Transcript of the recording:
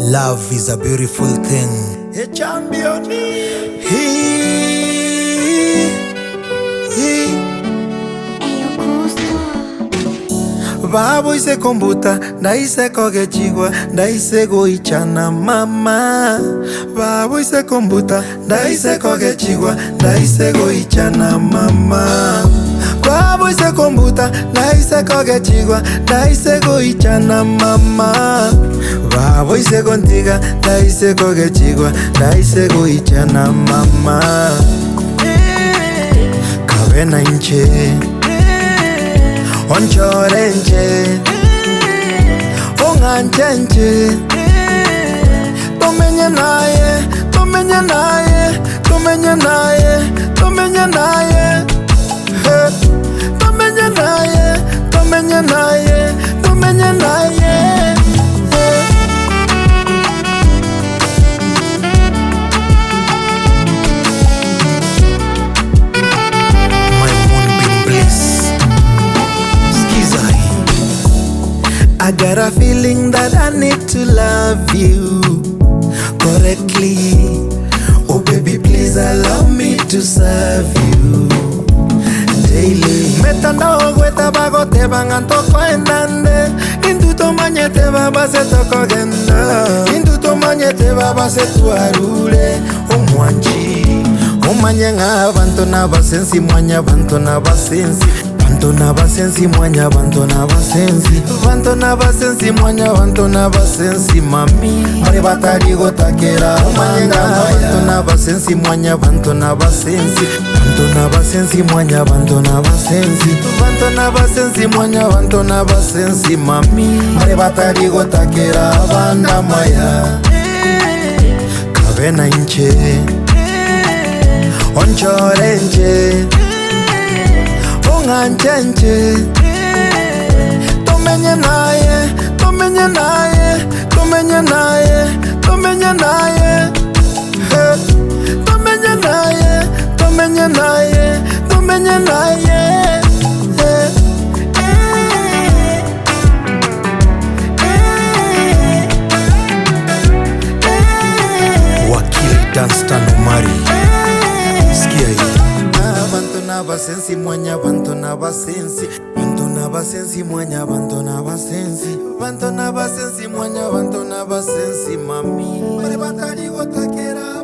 Love is a beautiful thing. A champion. Babo ise kombuta, na ise koge chigwa, na ise goichana mama. Babo ise kombuta, na ise koge chigwa, na ise goichana mama. Babo ise kombuta, na ise koge chigwa, na ise goichana mama. Babo ise contiga, na ise koge chigwa, na ise goichana mama. Kabena inche onchorenche onganchenche tomenye naye tomenye naye tomenye naye tomenye naye tomenye naye tomenye naye tomenye naye. I got a feeling that I need to love you correctly. Oh baby, please allow me to serve you daily. Metanda ogweta bagote bangantoko endande. Induto manyete baba se toko genda. Induto manyete baba se tuarule. Omwanchi omanyenga abantu nabasensi mwanya abantu nabasensi. Bantona basensi mwanya bantona basensi. Bantona basensi mwanya bantona basensi mami. Mare batarigo takera manyenga. Bantona basensi mwanya bantona basensi. Bantona basensi mwanya bantona basensi. Bantona basensi mwanya bantona basensi mami. Mare batarigo takera banda maya. Kabena inche onchorenche onganchenche tomenye naye tomenye naye tomenye naye tomenye naye tomenye naye tomenye naye tomenye naye. Wakili Danstan Omari, sikia hii. Bantona basensi mwanya bantona basensi. Bantona basensi mwanya bantona basensi. Bantona basensi mwanya bantona basensi mami. Mare batari gotakera.